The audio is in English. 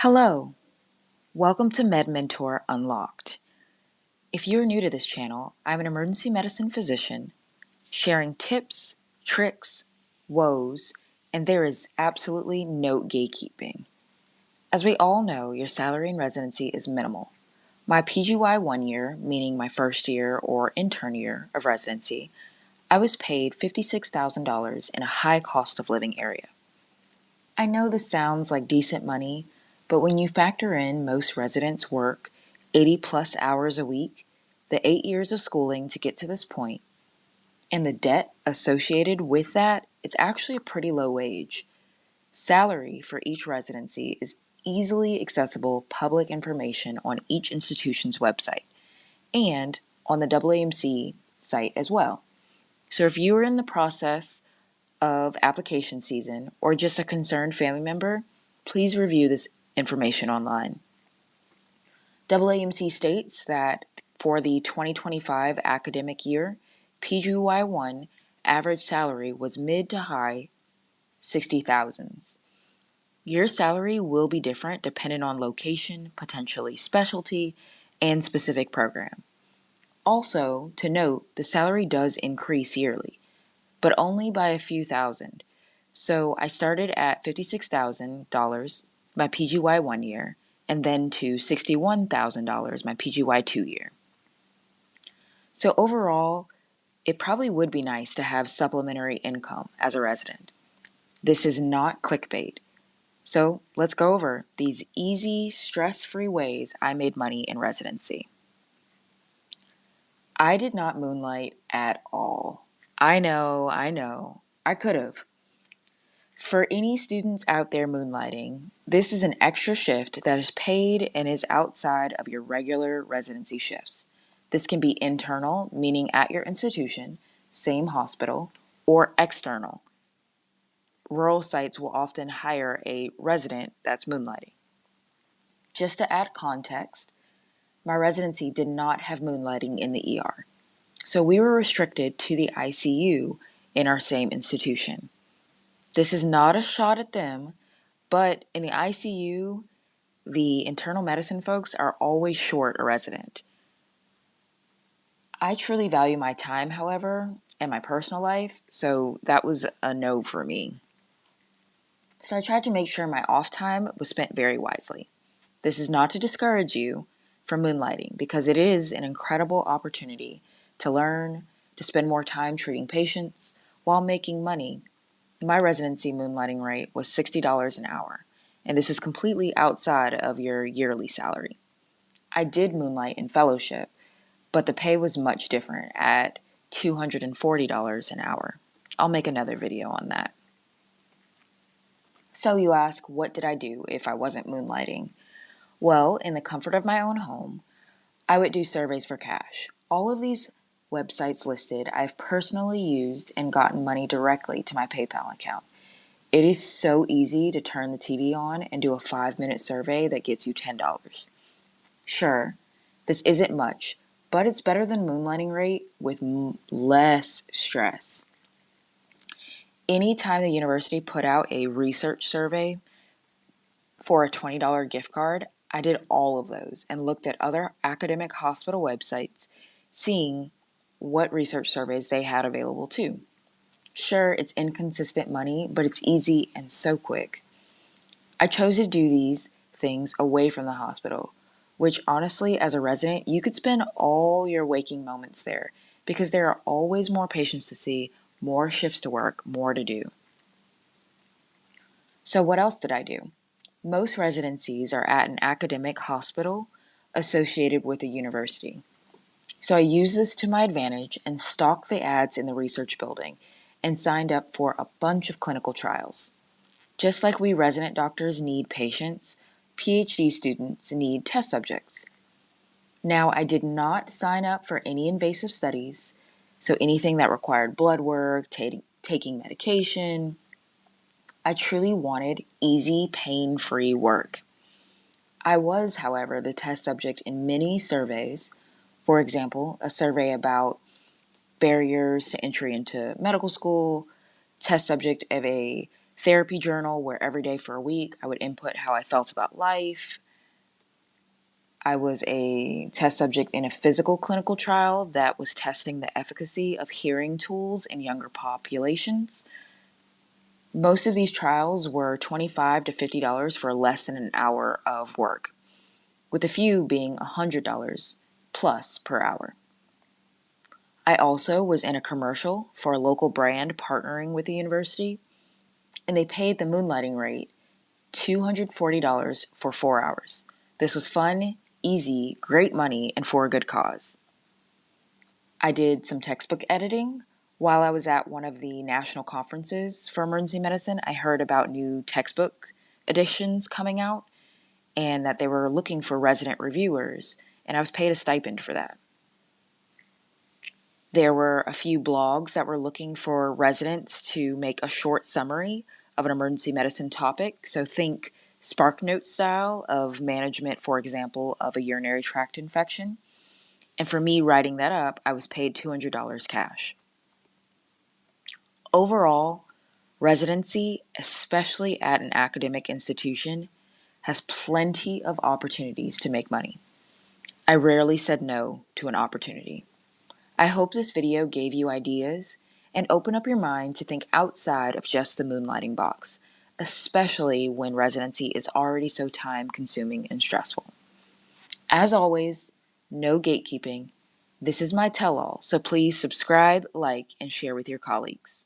Hello, welcome to Med Mentor Unlocked. If you're new to this channel, I'm an emergency medicine physician sharing tips, tricks, woes, and there is absolutely no gatekeeping. As we all know, your salary in residency is minimal. My PGY 1 year, meaning my first year or intern year of residency, I was paid $56,000 in a high cost of living area. I know this sounds like decent money, but when you factor in most residents work 80 plus hours a week, the 8 years of schooling to get to this point, and the debt associated with that, it's actually a pretty low wage. Salary for each residency is easily accessible public information on each institution's website and on the AAMC site as well. So if you are in the process of application season or just a concerned family member, please review this information online. AAMC states that for the 2025 academic year, PGY1 average salary was mid to high 60,000s. Your salary will be different depending on location, potentially specialty, and specific program. Also, to note, the salary does increase yearly, but only by a few thousand. So I started at $56,000 my PGY 1 year, and then to $61,000 my PGY 2 year. So overall, it probably would be nice to have supplementary income as a resident. This is not clickbait. So let's go over these easy, stress-free ways I made money in residency. I did not moonlight at all. I know, I could have. For any students out there moonlighting, this is an extra shift that is paid and is outside of your regular residency shifts. This can be internal, meaning at your institution, same hospital, or external. Rural sites will often hire a resident that's moonlighting. Just to add context, my residency did not have moonlighting in the ER, so we were restricted to the ICU in our same institution. This is not a shot at them, but in the ICU, the internal medicine folks are always short a resident. I truly value my time, however, and my personal life, so that was a no for me. So I tried to make sure my off time was spent very wisely. This is not to discourage you from moonlighting, because it is an incredible opportunity to learn, to spend more time treating patients while making money. My residency moonlighting rate was $60 an hour, and this is completely outside of your yearly salary. I did moonlight in fellowship, but the pay was much different at $240 an hour. I'll make another video on that. So you ask, what did I do if I wasn't moonlighting? Well, in the comfort of my own home, I would do surveys for cash. All of these websites listed I've personally used and gotten money directly to my PayPal account. It is so easy to turn the TV on and do a 5-minute survey that gets you $10. Sure, this isn't much, but it's better than moonlighting rate with less stress. Anytime the university put out a research survey for a $20 gift card, I did all of those and looked at other academic hospital websites, seeing what research surveys they had available too. Sure, it's inconsistent money, but it's easy and so quick. I chose to do these things away from the hospital, which honestly, as a resident, you could spend all your waking moments there because there are always more patients to see, more shifts to work, more to do. So what else did I do? Most residencies are at an academic hospital associated with a university. So I used this to my advantage and stalked the ads in the research building and signed up for a bunch of clinical trials. Just like we resident doctors need patients, PhD students need test subjects. Now, I did not sign up for any invasive studies, so anything that required blood work, taking medication. I truly wanted easy, pain-free work. I was, however, the test subject in many surveys. For example, a survey about barriers to entry into medical school, test subject of a therapy journal where every day for a week I would input how I felt about life. I was a test subject in a physical clinical trial that was testing the efficacy of hearing tools in younger populations. Most of these trials were $25 to $50 for less than an hour of work, with a few being $100 plus per hour. I also was in a commercial for a local brand partnering with the university, and they paid the moonlighting rate $240 for 4 hours. This was fun, easy, great money, and for a good cause. I did some textbook editing. While I was at one of the national conferences for emergency medicine, I heard about new textbook editions coming out and that they were looking for resident reviewers, and I was paid a stipend for that. There were a few blogs that were looking for residents to make a short summary of an emergency medicine topic. So think SparkNote style of management, for example, of a urinary tract infection. And for me writing that up, I was paid $200 cash. Overall, residency, especially at an academic institution, has plenty of opportunities to make money. I rarely said no to an opportunity. I hope this video gave you ideas and open up your mind to think outside of just the moonlighting box, especially when residency is already so time-consuming and stressful. As always, no gatekeeping. This is my tell-all, so please subscribe, like, and share with your colleagues.